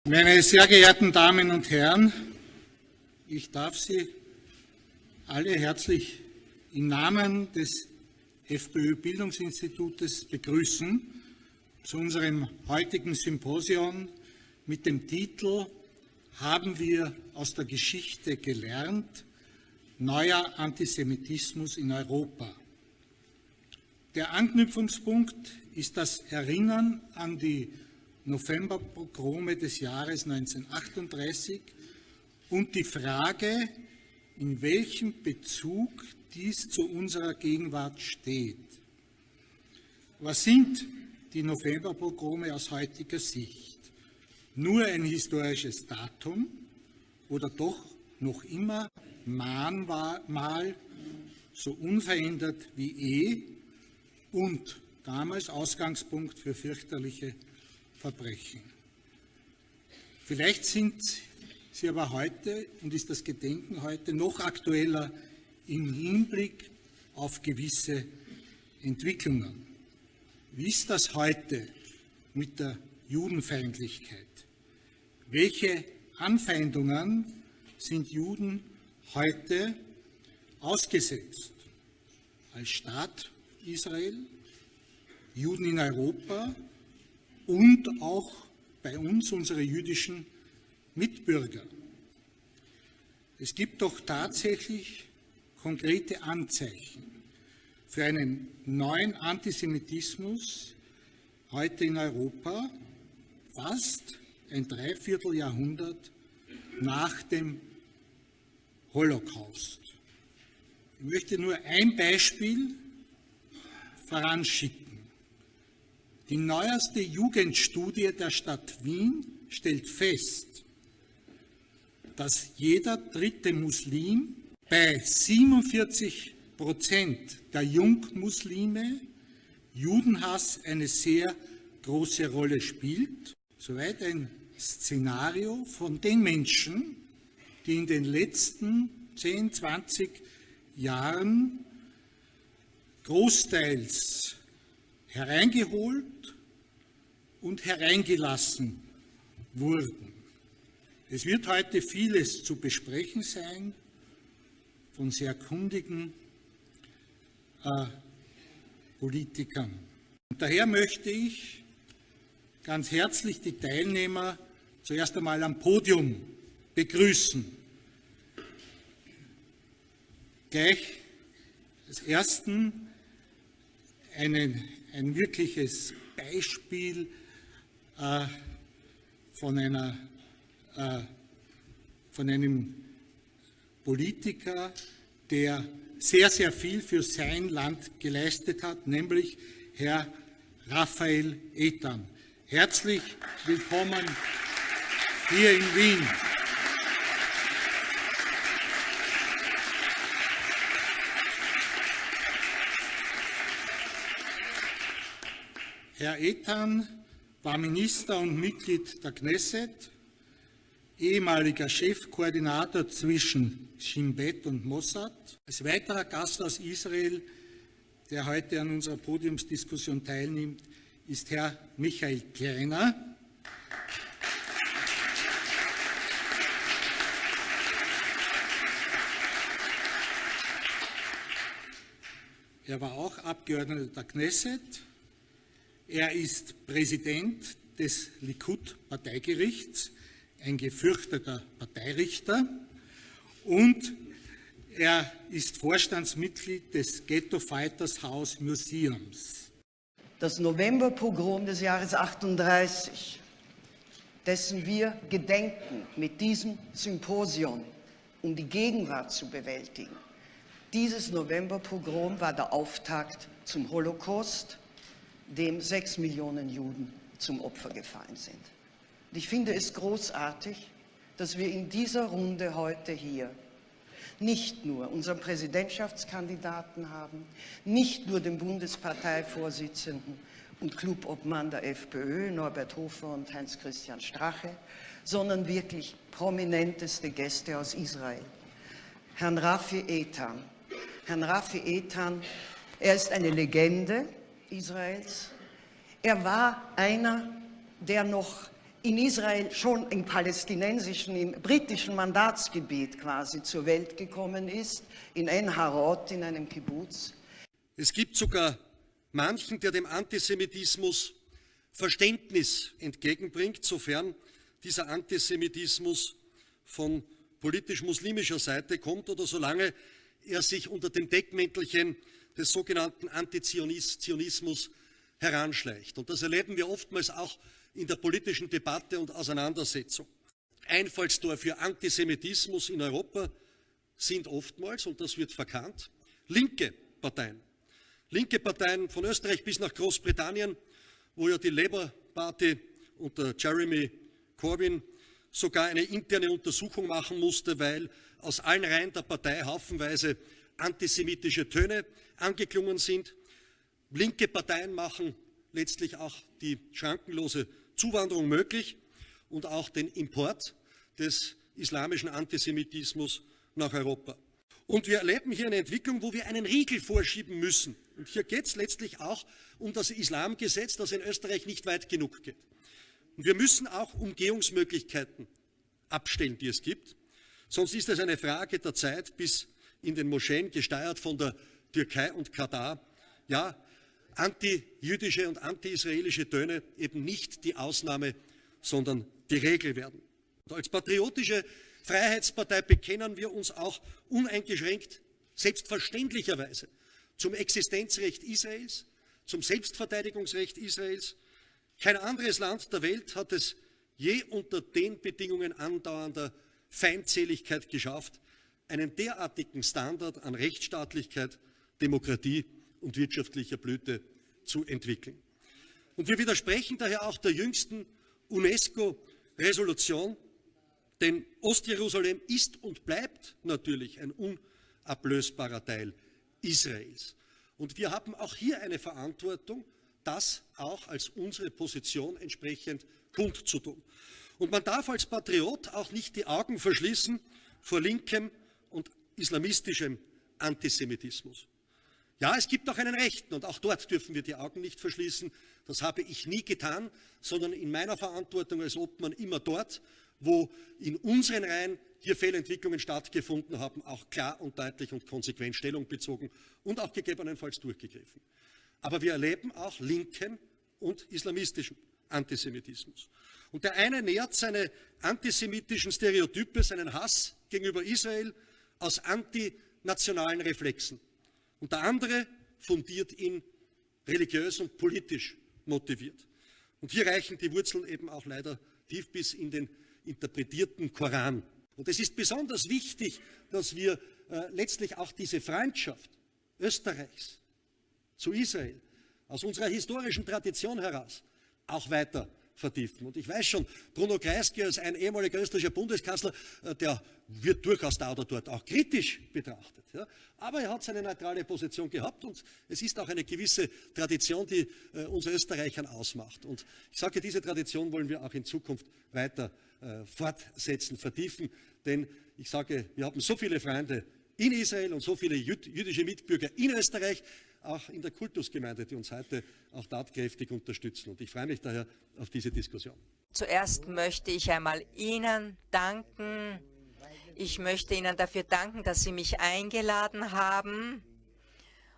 Meine sehr geehrten Damen und Herren, ich darf Sie alle herzlich im Namen des FPÖ-Bildungsinstitutes begrüßen zu unserem heutigen Symposion mit dem Titel „Haben wir aus der Geschichte gelernt? Neuer Antisemitismus in Europa“. Der Anknüpfungspunkt ist das Erinnern an die Novemberpogrome des Jahres 1938 und die Frage, in welchem Bezug dies zu unserer Gegenwart steht. Was sind die Novemberpogrome aus heutiger Sicht? Nur ein historisches Datum oder doch noch immer Mahnmal, so unverändert wie und damals Ausgangspunkt für fürchterliche Verbrechen. Vielleicht sind sie aber heute und ist das Gedenken heute noch aktueller im Hinblick auf gewisse Entwicklungen. Wie ist das heute mit der Judenfeindlichkeit? Welche Anfeindungen sind Juden heute ausgesetzt? Als Staat Israel, Juden in Europa und auch bei uns, unsere jüdischen Mitbürger. Es gibt doch tatsächlich konkrete Anzeichen für einen neuen Antisemitismus heute in Europa, fast ein Dreivierteljahrhundert nach dem Holocaust. Ich möchte nur ein Beispiel voranschicken. Die neueste Jugendstudie der Stadt Wien stellt fest, dass jeder dritte Muslim bei 47% der Jungmuslime Judenhass eine sehr große Rolle spielt. Soweit ein Szenario von den Menschen, die in den letzten 10, 20 Jahren großteils hereingeholt und hereingelassen wurden. Es wird heute vieles zu besprechen sein von sehr kundigen Politikern. Und daher möchte ich ganz herzlich die Teilnehmer zuerst einmal am Podium begrüßen. Gleich als Ersten ein wirkliches Beispiel von einem Politiker, der sehr, sehr viel für sein Land geleistet hat, nämlich Herr Raphael Eitan. Herzlich willkommen hier in Wien. Herr Eitan war Minister und Mitglied der Knesset, ehemaliger Chefkoordinator zwischen Shin Bet und Mossad. Als weiterer Gast aus Israel, der heute an unserer Podiumsdiskussion teilnimmt, ist Herr Michael Kleiner. Er war auch Abgeordneter der Knesset. Er ist Präsident des Likud-Parteigerichts, ein gefürchteter Parteirichter, und er ist Vorstandsmitglied des Ghetto Fighters House Museums. Das Novemberpogrom des Jahres 38, dessen wir gedenken mit diesem Symposion, um die Gegenwart zu bewältigen. Dieses Novemberpogrom war der Auftakt zum Holocaust, dem 6 Millionen Juden zum Opfer gefallen sind. Und ich finde es großartig, dass wir in dieser Runde heute hier nicht nur unseren Präsidentschaftskandidaten haben, nicht nur den Bundesparteivorsitzenden und Clubobmann der FPÖ, Norbert Hofer und Heinz-Christian Strache, sondern wirklich prominenteste Gäste aus Israel. Herrn Rafi Eitan. Herrn Rafi Eitan, er ist eine Legende Israels. Er war einer, der noch in Israel schon im palästinensischen, im britischen Mandatsgebiet quasi zur Welt gekommen ist, in Ein Harod, in einem Kibbutz. Es gibt sogar manchen, der dem Antisemitismus Verständnis entgegenbringt, sofern dieser Antisemitismus von politisch-muslimischer Seite kommt oder solange er sich unter dem Deckmäntelchen des sogenannten Antizionismus heranschleicht. Und das erleben wir oftmals auch in der politischen Debatte und Auseinandersetzung. Einfallstor für Antisemitismus in Europa sind oftmals, und das wird verkannt, linke Parteien. Linke Parteien von Österreich bis nach Großbritannien, wo ja die Labour Party unter Jeremy Corbyn sogar eine interne Untersuchung machen musste, weil aus allen Reihen der Partei haufenweise antisemitische Töne angeklungen sind. Linke Parteien machen letztlich auch die schrankenlose Zuwanderung möglich und auch den Import des islamischen Antisemitismus nach Europa. Und wir erleben hier eine Entwicklung, wo wir einen Riegel vorschieben müssen. Und hier geht es letztlich auch um das Islamgesetz, das in Österreich nicht weit genug geht. Und wir müssen auch Umgehungsmöglichkeiten abstellen, die es gibt. Sonst ist es eine Frage der Zeit, bis in den Moscheen, gesteuert von der Türkei und Katar, ja, antijüdische und anti-israelische Töne eben nicht die Ausnahme, sondern die Regel werden. Und als patriotische Freiheitspartei bekennen wir uns auch uneingeschränkt, selbstverständlicherweise, zum Existenzrecht Israels, zum Selbstverteidigungsrecht Israels. Kein anderes Land der Welt hat es je unter den Bedingungen andauernder Feindseligkeit geschafft, einen derartigen Standard an Rechtsstaatlichkeit, Demokratie und wirtschaftlicher Blüte zu entwickeln. Und wir widersprechen daher auch der jüngsten UNESCO-Resolution, denn Ostjerusalem ist und bleibt natürlich ein unablösbarer Teil Israels. Und wir haben auch hier eine Verantwortung, das auch als unsere Position entsprechend kundzutun. Und man darf als Patriot auch nicht die Augen verschließen vor linkem und islamistischem Antisemitismus. Ja, es gibt auch einen rechten und auch dort dürfen wir die Augen nicht verschließen. Das habe ich nie getan, sondern in meiner Verantwortung als Obmann immer dort, wo in unseren Reihen hier Fehlentwicklungen stattgefunden haben, auch klar und deutlich und konsequent Stellung bezogen und auch gegebenenfalls durchgegriffen. Aber wir erleben auch linken und islamistischen Antisemitismus. Und der eine nährt seine antisemitischen Stereotype, seinen Hass gegenüber Israel aus antinationalen Reflexen. Und der andere fundiert ihn religiös und politisch motiviert. Und hier reichen die Wurzeln eben auch leider tief bis in den interpretierten Koran. Und es ist besonders wichtig, dass wir letztlich auch diese Freundschaft Österreichs zu Israel aus unserer historischen Tradition heraus auch weiter vertiefen. Und ich weiß schon, Bruno Kreisky als ein ehemaliger österreichischer Bundeskanzler, der wird durchaus da oder dort auch kritisch betrachtet. Ja. Aber er hat seine neutrale Position gehabt und es ist auch eine gewisse Tradition, die uns Österreichern ausmacht. Und ich sage, diese Tradition wollen wir auch in Zukunft weiter fortsetzen, vertiefen, denn ich sage, wir haben so viele Freunde in Israel und so viele jüdische Mitbürger in Österreich, auch in der Kultusgemeinde, die uns heute auch tatkräftig unterstützen. Und ich freue mich daher auf diese Diskussion. Zuerst möchte ich einmal Ihnen danken. Ich möchte Ihnen dafür danken, dass Sie mich eingeladen haben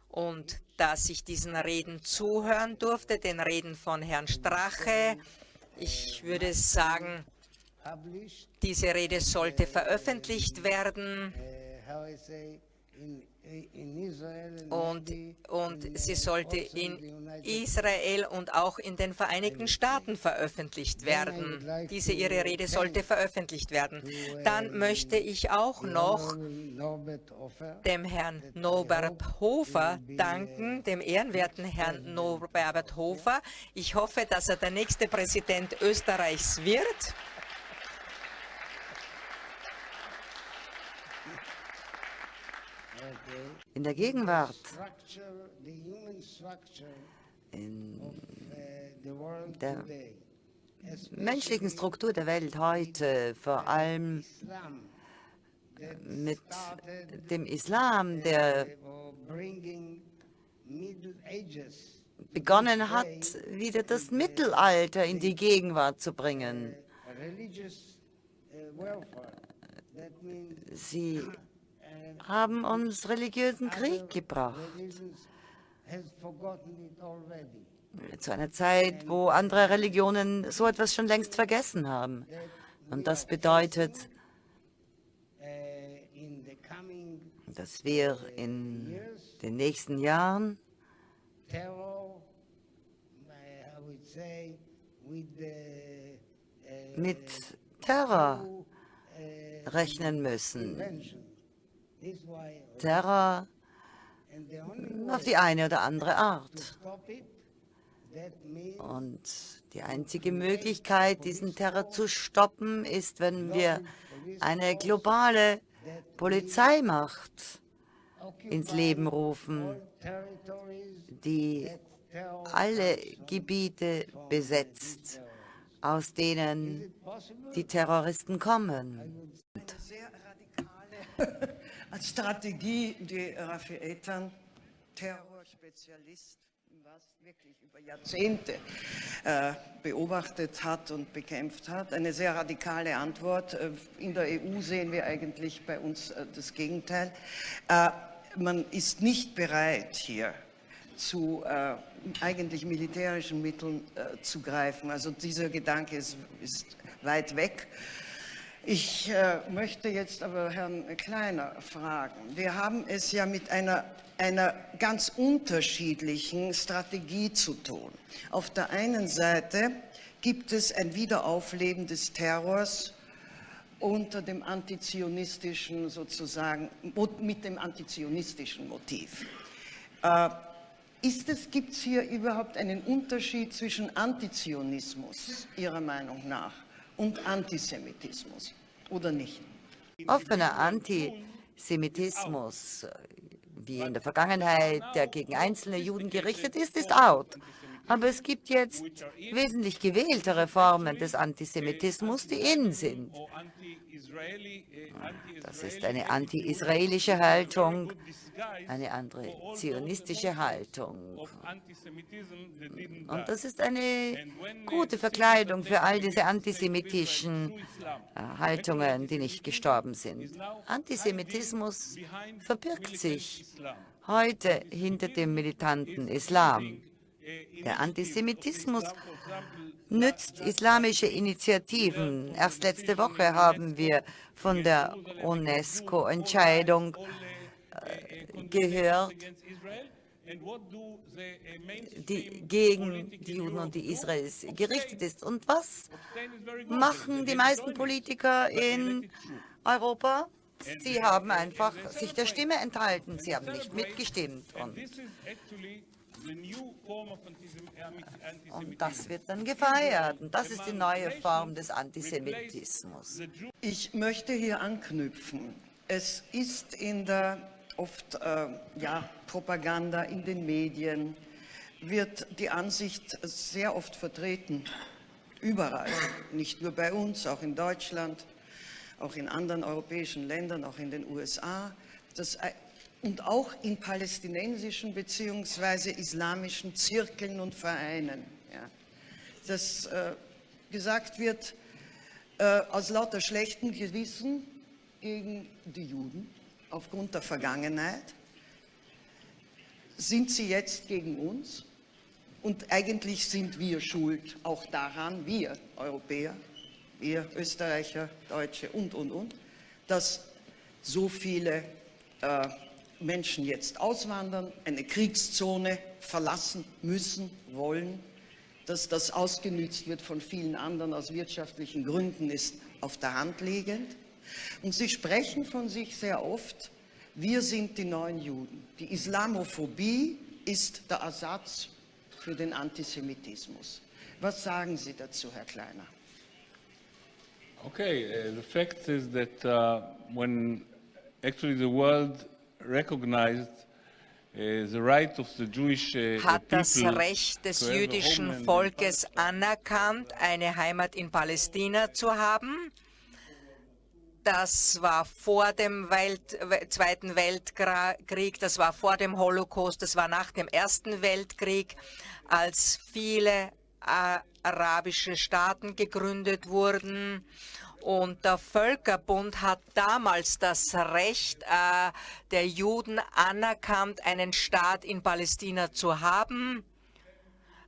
und dass ich diesen Reden zuhören durfte, den Reden von Herrn Strache. Ich würde sagen, diese Rede sollte veröffentlicht werden. Und sie sollte in Israel und auch in den Vereinigten Staaten veröffentlicht werden. Ihre Rede sollte veröffentlicht werden. Dann möchte ich auch noch dem Herrn Norbert Hofer danken, dem ehrenwerten Herrn Norbert Hofer. Ich hoffe, dass er der nächste Präsident Österreichs wird. In der Gegenwart, in der menschlichen Struktur der Welt heute, vor allem mit dem Islam, der begonnen hat, wieder das Mittelalter in die Gegenwart zu bringen. Sie haben uns religiösen Krieg gebracht. Zu einer Zeit, wo andere Religionen so etwas schon längst vergessen haben. Und das bedeutet, dass wir in den nächsten Jahren mit Terror rechnen müssen. Terror auf die eine oder andere Art. Und die einzige Möglichkeit, diesen Terror zu stoppen, ist, wenn wir eine globale Polizeimacht ins Leben rufen, die alle Gebiete besetzt, aus denen die Terroristen kommen. Sehr radikale Strategie, die Rafi Eitan, Terrorspezialist, was wirklich über Jahrzehnte beobachtet hat und bekämpft hat. Eine sehr radikale Antwort. In der EU sehen wir eigentlich bei uns das Gegenteil. Man ist nicht bereit, hier zu eigentlich militärischen Mitteln zu greifen. Also dieser Gedanke ist weit weg. Ich möchte jetzt aber Herrn Kleiner fragen. Wir haben es ja mit einer ganz unterschiedlichen Strategie zu tun. Auf der einen Seite gibt es ein Wiederaufleben des Terrors unter dem antizionistischen sozusagen, mit dem antizionistischen Motiv. Gibt es hier überhaupt einen Unterschied zwischen Antizionismus, Ihrer Meinung nach, und Antisemitismus, oder nicht? Offener Antisemitismus, wie in der Vergangenheit, der gegen einzelne Juden gerichtet ist, ist out. Aber es gibt jetzt wesentlich gewähltere Formen des Antisemitismus, die in sind. Das ist eine anti-israelische Haltung, eine andere zionistische Haltung. Und das ist eine gute Verkleidung für all diese antisemitischen Haltungen, die nicht gestorben sind. Antisemitismus verbirgt sich heute hinter dem militanten Islam. Der Antisemitismus nützt islamische Initiativen. Erst letzte Woche haben wir von der UNESCO-Entscheidung gehört, die gegen die Juden und die Israelis gerichtet ist. Und was machen die meisten Politiker in Europa? Sie haben einfach sich der Stimme enthalten. Sie haben nicht mitgestimmt. Und das wird dann gefeiert. Und das ist die neue Form des Antisemitismus. Ich möchte hier anknüpfen. Es ist in der oft Propaganda in den Medien, wird die Ansicht sehr oft vertreten, überall, nicht nur bei uns, auch in Deutschland, auch in anderen europäischen Ländern, auch in den USA, und auch in palästinensischen bzw. islamischen Zirkeln und Vereinen, ja, dass gesagt wird, aus lauter schlechtem Gewissen gegen die Juden, aufgrund der Vergangenheit, sind sie jetzt gegen uns und eigentlich sind wir schuld auch daran, wir Europäer, wir Österreicher, Deutsche und, dass so viele Menschen jetzt auswandern, eine Kriegszone verlassen müssen, wollen, dass das ausgenützt wird von vielen anderen aus wirtschaftlichen Gründen, ist auf der Hand liegend. Und sie sprechen von sich sehr oft, wir sind die neuen Juden. Die Islamophobie ist der Ersatz für den Antisemitismus. Was sagen Sie dazu, Herr Kleiner? Okay, the fact is that when actually the world recognized the right of the Jewish hat das people Recht des to have a jüdischen homeland in Volkes anerkannt, eine Heimat in Palästina zu haben. Das war vor dem Zweiten Weltkrieg, das war vor dem Holocaust, das war nach dem Ersten Weltkrieg, als viele arabische Staaten gegründet wurden. Und der Völkerbund hat damals das Recht der Juden anerkannt, einen Staat in Palästina zu haben.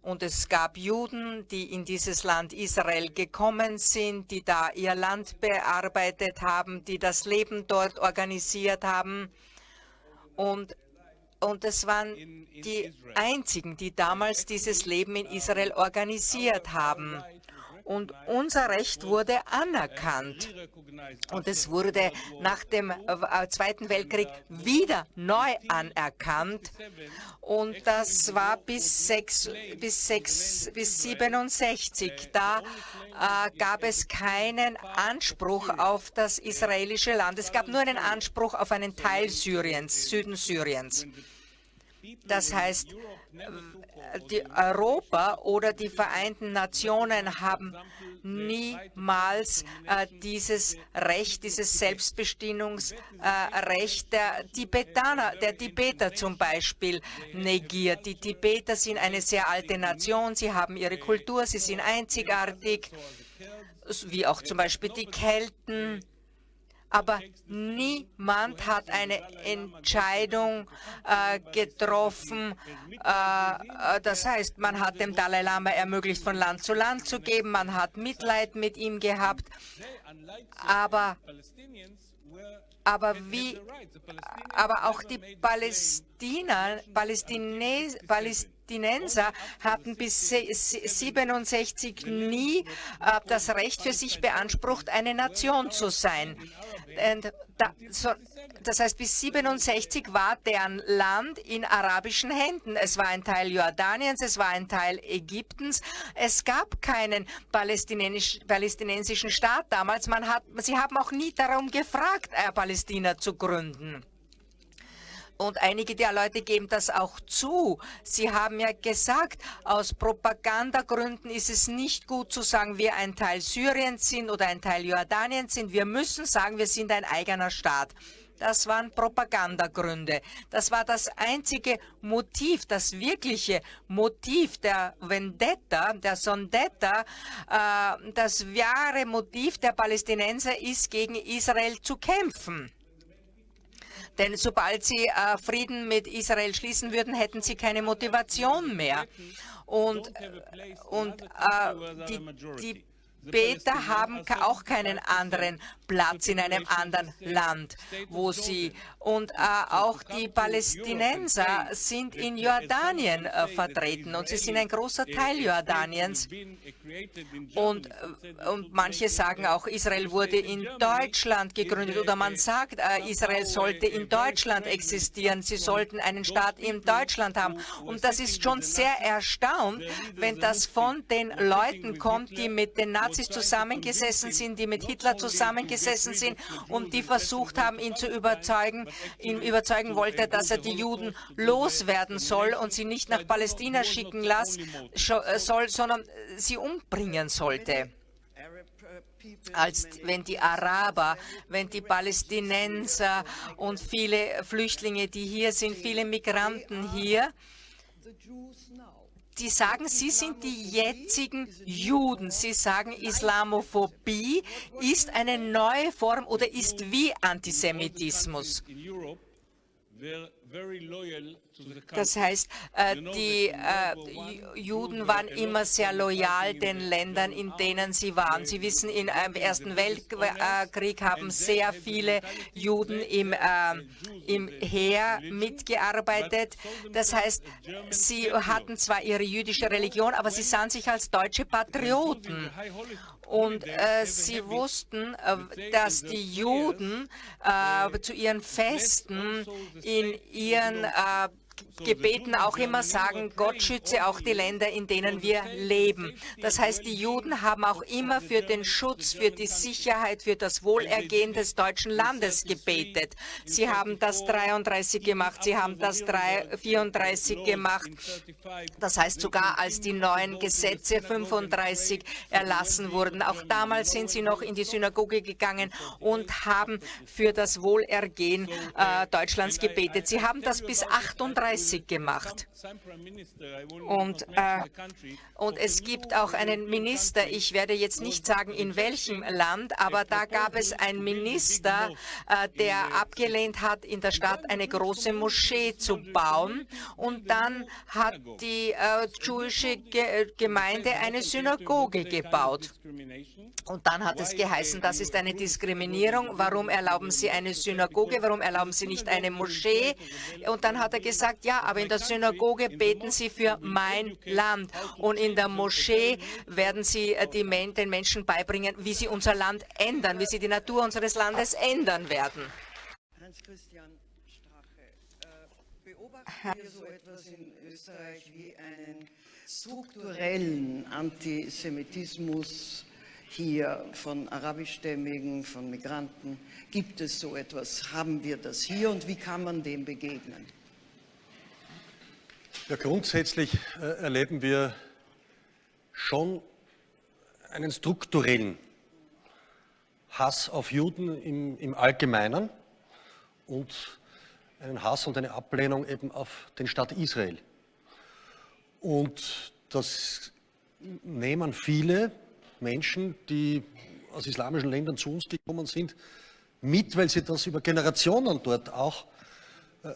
Und es gab Juden, die in dieses Land Israel gekommen sind, die da ihr Land bearbeitet haben, die das Leben dort organisiert haben. Und es waren die einzigen, die damals dieses Leben in Israel organisiert haben. Und unser Recht wurde anerkannt. Und es wurde nach dem Zweiten Weltkrieg wieder neu anerkannt. Und das war bis 1967. Da gab es keinen Anspruch auf das israelische Land. Es gab nur einen Anspruch auf einen Teil Syriens, Süden Syriens. Das heißt, Europa oder die Vereinten Nationen haben niemals dieses Recht, dieses Selbstbestimmungsrecht der Tibeter zum Beispiel negiert. Die Tibeter sind eine sehr alte Nation, sie haben ihre Kultur, sie sind einzigartig, wie auch zum Beispiel die Kelten. Aber niemand hat eine Entscheidung getroffen. Das heißt, man hat dem Dalai Lama ermöglicht, von Land zu Land zu geben. Man hat Mitleid mit ihm gehabt. Aber auch die Palästinenser hatten bis 1967 nie das Recht für sich beansprucht, eine Nation zu sein. Das heißt, bis 1967 war deren Land in arabischen Händen. Es war ein Teil Jordaniens, es war ein Teil Ägyptens. Es gab keinen palästinensischen Staat damals. Sie haben auch nie darum gefragt, Palästina zu gründen. Und einige der Leute geben das auch zu. Sie haben ja gesagt, aus Propagandagründen ist es nicht gut zu sagen, wir ein Teil Syriens sind oder ein Teil Jordaniens sind. Wir müssen sagen, wir sind ein eigener Staat. Das waren Propagandagründe. Das war das einzige Motiv, das wirkliche Motiv der Vendetta, der Sondetta. Das wahre Motiv der Palästinenser ist, gegen Israel zu kämpfen. Denn sobald sie Frieden mit Israel schließen würden, hätten sie keine Motivation mehr. Und die Tibeter haben auch keinen anderen Platz in einem anderen Land, wo sie, und auch die Palästinenser sind in Jordanien vertreten und sie sind ein großer Teil Jordaniens. Und manche sagen auch, Israel wurde in Deutschland gegründet, oder man sagt, Israel sollte in Deutschland existieren, sie sollten einen Staat in Deutschland haben. Und das ist schon sehr erstaunt, wenn das von den Leuten kommt, die mit den Nazis zusammengesessen sind, die mit Hitler zusammengesessen sind und die versucht haben, ihn überzeugen wollte, dass er die Juden loswerden soll und sie nicht nach Palästina schicken soll, sondern sie umbringen sollte. Als wenn die Araber, wenn die Palästinenser und viele Flüchtlinge, die hier sind, viele Migranten hier, die sagen, sie sind die jetzigen Juden. Sie sagen, Islamophobie ist eine neue Form oder ist wie Antisemitismus. Das heißt, die Juden waren immer sehr loyal den Ländern, in denen sie waren. Sie wissen, im Ersten Weltkrieg haben sehr viele Juden im Heer mitgearbeitet. Das heißt, sie hatten zwar ihre jüdische Religion, aber sie sahen sich als deutsche Patrioten. Und sie wussten, dass die Juden zu ihren Festen in ihren Gebeten auch immer sagen, Gott schütze auch die Länder, in denen wir leben. Das heißt, die Juden haben auch immer für den Schutz, für die Sicherheit, für das Wohlergehen des deutschen Landes gebetet. Sie haben das 33 gemacht, sie haben das 34 gemacht. Das heißt, sogar als die neuen Gesetze 35 erlassen wurden. Auch damals sind sie noch in die Synagoge gegangen und haben für das Wohlergehen Deutschlands gebetet. Sie haben das bis 38 gemacht. Und es gibt auch einen Minister, ich werde jetzt nicht sagen, in welchem Land, aber da gab es einen Minister, der abgelehnt hat, in der Stadt eine große Moschee zu bauen. Und dann hat die jüdische Gemeinde eine Synagoge gebaut. Und dann hat es geheißen, das ist eine Diskriminierung. Warum erlauben Sie eine Synagoge? Warum erlauben Sie nicht eine Moschee? Und dann hat er gesagt, ja, aber in der Synagoge beten Sie für mein Land. Und in der Moschee werden Sie den Menschen beibringen, wie sie unser Land ändern, wie sie die Natur unseres Landes ändern werden. Hans-Christian Strache, beobachten wir so etwas in Österreich wie einen strukturellen Antisemitismus hier von Arabischstämmigen, von Migranten? Gibt es so etwas? Haben wir das hier und wie kann man dem begegnen? Ja, grundsätzlich erleben wir schon einen strukturellen Hass auf Juden im Allgemeinen und einen Hass und eine Ablehnung eben auf den Staat Israel. Und das nehmen viele Menschen, die aus islamischen Ländern zu uns gekommen sind, mit, weil sie das über Generationen dort auch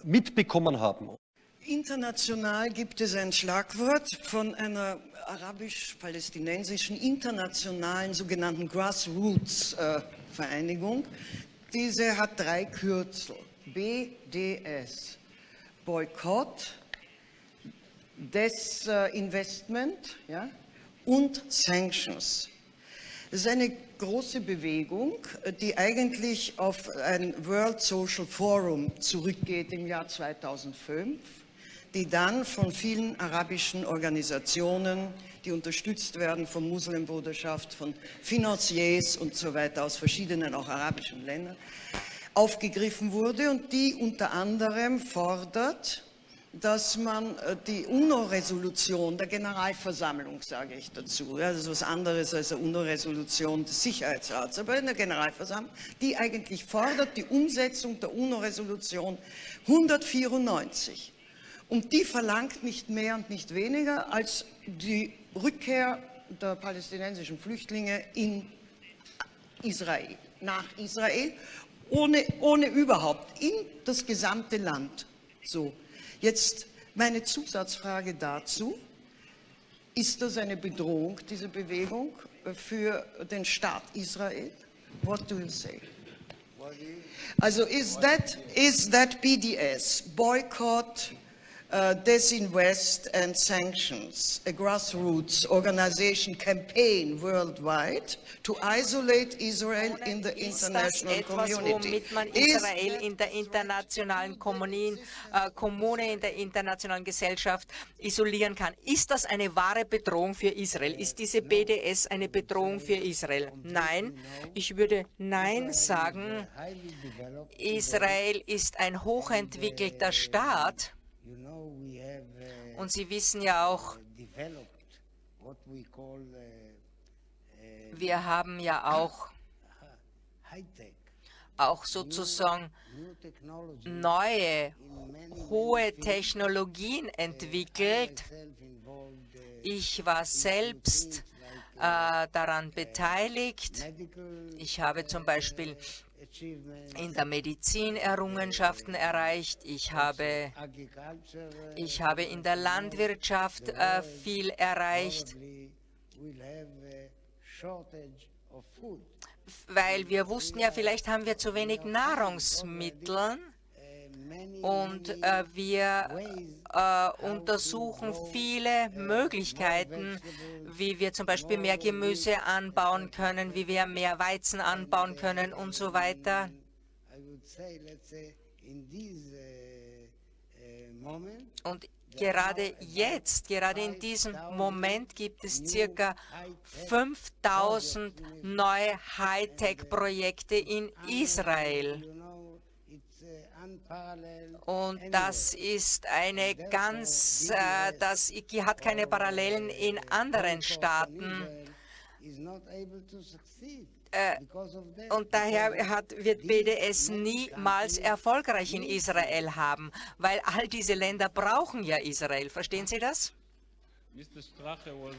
mitbekommen haben. International gibt es ein Schlagwort von einer arabisch-palästinensischen internationalen sogenannten Grassroots-Vereinigung. Diese hat 3 Kürzel. BDS. Boykott, Desinvestment, ja, und Sanctions. Das ist eine große Bewegung, die eigentlich auf ein World Social Forum zurückgeht im Jahr 2005, die dann von vielen arabischen Organisationen, die unterstützt werden von Muslimbruderschaft, von Financiers und so weiter aus verschiedenen auch arabischen Ländern, aufgegriffen wurde und die unter anderem fordert, dass man die UNO-Resolution der Generalversammlung, sage ich dazu, ja, das ist was anderes als eine UNO-Resolution des Sicherheitsrats, aber in der Generalversammlung, die eigentlich fordert die Umsetzung der UNO-Resolution 194. Und die verlangt nicht mehr und nicht weniger als die Rückkehr der palästinensischen Flüchtlinge in Israel, nach Israel, ohne überhaupt, in das gesamte Land. So. Jetzt meine Zusatzfrage dazu. Ist das eine Bedrohung, diese Bewegung, für den Staat Israel? What do you say? Also is that BDS, Boycott, Disinvest and Sanctions, a grassroots organization campaign worldwide to isolate Israel in the international community? Womit man Israel in der internationalen Kommune, in der internationalen Gesellschaft isolieren kann. Ist das eine wahre Bedrohung für Israel? Ist diese BDS eine Bedrohung für Israel? Nein, ich würde Nein sagen. Israel ist ein hochentwickelter Staat. Und Sie wissen ja auch, wir haben ja auch sozusagen neue, hohe Technologien entwickelt. Ich war selbst daran beteiligt. Ich habe zum Beispiel in der Medizin Errungenschaften erreicht. Ich habe in der Landwirtschaft viel erreicht, weil wir wussten ja, vielleicht haben wir zu wenig Nahrungsmittel. Und wir untersuchen viele Möglichkeiten, wie wir zum Beispiel mehr Gemüse anbauen können, wie wir mehr Weizen anbauen können und so weiter. Und gerade jetzt, gerade in diesem Moment gibt es circa 5000 neue Hightech-Projekte in Israel. Und das ist eine das hat keine Parallelen in anderen Staaten. Und daher wird BDS niemals erfolgreich in Israel haben, weil all diese Länder brauchen ja Israel. Verstehen Sie das? Mr. Strache was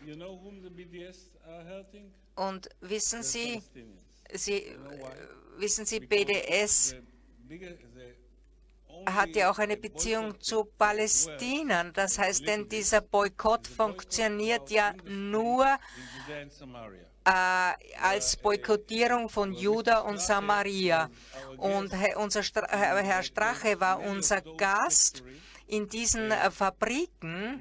you know whom the BDS are hurting? Und wissen Sie, Palestinians. BDS hat ja auch eine Beziehung zu Palästinern. Das heißt, denn dieser Boykott funktioniert ja nur Judea and Samaria. als Boykottierung von Juda und Samaria. Und Herr Strache war unser Gast in diesen Fabriken.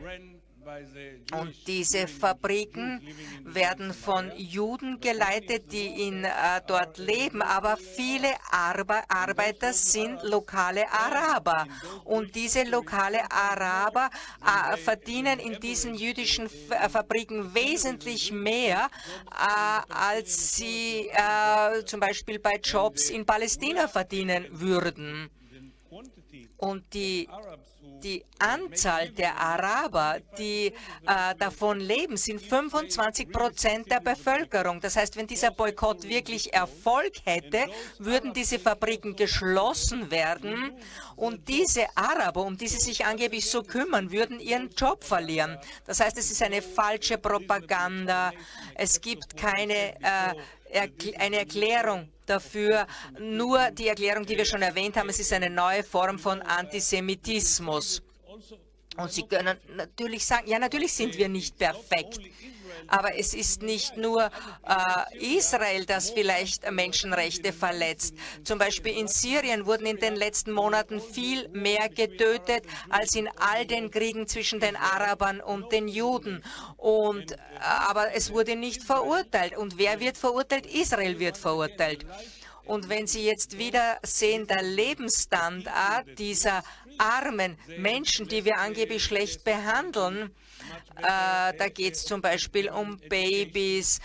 Und diese Fabriken werden von Juden geleitet, die dort leben, aber viele Arbeiter sind lokale Araber. Und diese lokale Araber verdienen in diesen jüdischen Fabriken wesentlich mehr, als sie zum Beispiel bei Jobs in Palästina verdienen würden. Und die Anzahl der Araber, die davon leben, sind 25% der Bevölkerung. Das heißt, wenn dieser Boykott wirklich Erfolg hätte, würden diese Fabriken geschlossen werden und diese Araber, um die sie sich angeblich so kümmern, würden ihren Job verlieren. Das heißt, es ist eine falsche Propaganda. Es gibt keine eine Erklärung dafür, nur die Erklärung, die wir schon erwähnt haben, es ist eine neue Form von Antisemitismus. Und Sie können natürlich sagen, ja, natürlich sind wir nicht perfekt, aber es ist nicht nur Israel, das vielleicht Menschenrechte verletzt. Zum Beispiel in Syrien wurden in den letzten Monaten viel mehr getötet als in all den Kriegen zwischen den Arabern und den Juden. Aber es wurde nicht verurteilt. Und wer wird verurteilt? Israel wird verurteilt. Und wenn Sie jetzt wieder sehen, der Lebensstandard dieser armen Menschen, die wir angeblich schlecht behandeln, da geht es zum Beispiel um Babys,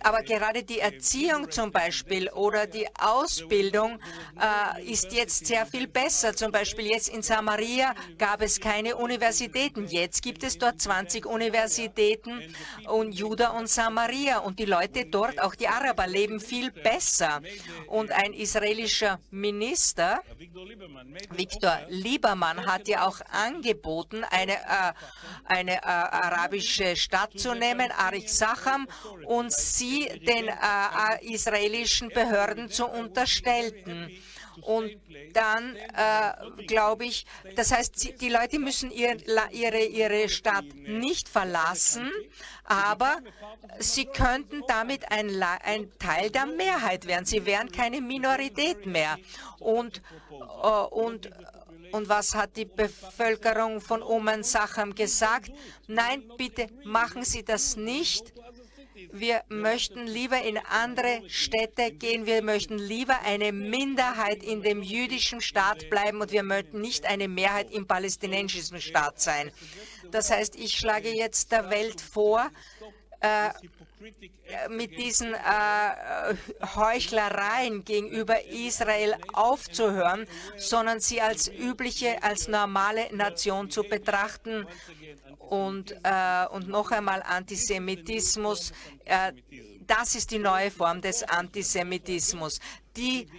aber gerade die Erziehung zum Beispiel oder die Ausbildung ist jetzt sehr viel besser. Zum Beispiel jetzt in Samaria gab es keine Universitäten. Jetzt gibt es dort 20 Universitäten und Juda und Samaria. Und die Leute dort, auch die Araber, leben viel besser. Und ein israelischer Minister, Viktor Lieberman, hat ja auch angeboten, eine arabische Stadt zu nehmen, Arich Sacham, und sie den israelischen Behörden zu unterstellten. Und dann glaube ich, das heißt, die Leute müssen ihre Stadt nicht verlassen, aber sie könnten damit ein Teil der Mehrheit werden. Sie wären keine Minorität mehr. Und was hat die Bevölkerung von Sacham gesagt? Nein, bitte machen Sie das nicht. Wir möchten lieber in andere Städte gehen, wir möchten lieber eine Minderheit in dem jüdischen Staat bleiben und wir möchten nicht eine Mehrheit im palästinensischen Staat sein. Das heißt, ich schlage jetzt der Welt vor, mit diesen Heuchlereien gegenüber Israel aufzuhören, sondern sie als normale Nation zu betrachten. Und noch einmal Antisemitismus, das ist die neue Form des Antisemitismus. Die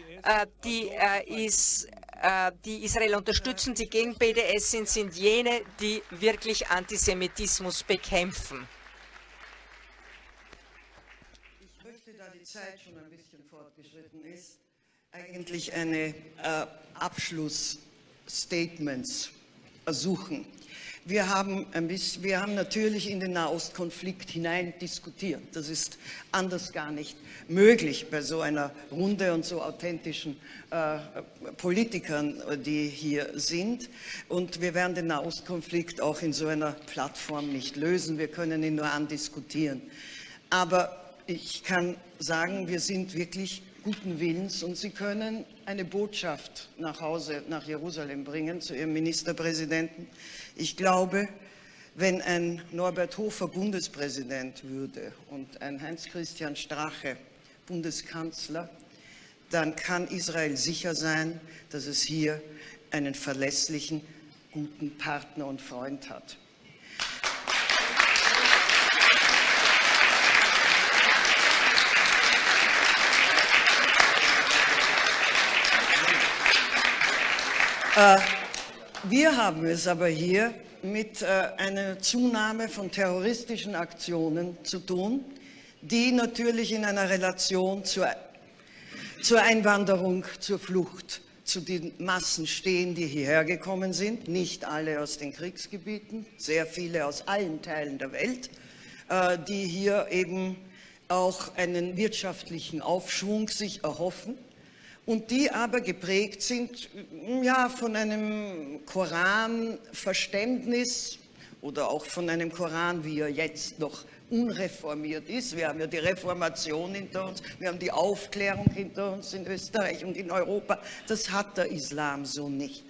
Israel unterstützen, die gegen BDS sind jene, die wirklich Antisemitismus bekämpfen. Ich möchte, da die Zeit schon ein bisschen fortgeschritten ist, eigentlich eine Abschlussstatements suchen. Wir haben natürlich in den Nahostkonflikt hinein diskutiert. Das ist anders gar nicht möglich bei so einer Runde und so authentischen Politikern, die hier sind. Und wir werden den Nahostkonflikt auch in so einer Plattform nicht lösen. Wir können ihn nur andiskutieren. Aber ich kann sagen, wir sind wirklich guten Willens und Sie können eine Botschaft nach Hause, nach Jerusalem bringen, zu Ihrem Ministerpräsidenten. Ich glaube, wenn ein Norbert Hofer Bundespräsident würde und ein Heinz-Christian Strache Bundeskanzler, dann kann Israel sicher sein, dass es hier einen verlässlichen, guten Partner und Freund hat. Wir haben es aber hier mit einer Zunahme von terroristischen Aktionen zu tun, die natürlich in einer Relation zur Einwanderung, zur Flucht, zu den Massen stehen, die hierher gekommen sind. Nicht alle aus den Kriegsgebieten, sehr viele aus allen Teilen der Welt, die hier eben auch einen wirtschaftlichen Aufschwung sich erhoffen. Und die aber geprägt sind ja, von einem Koranverständnis oder auch von einem Koran, wie er jetzt noch unreformiert ist. Wir haben ja die Reformation hinter uns, wir haben die Aufklärung hinter uns in Österreich und in Europa. Das hat der Islam so nicht.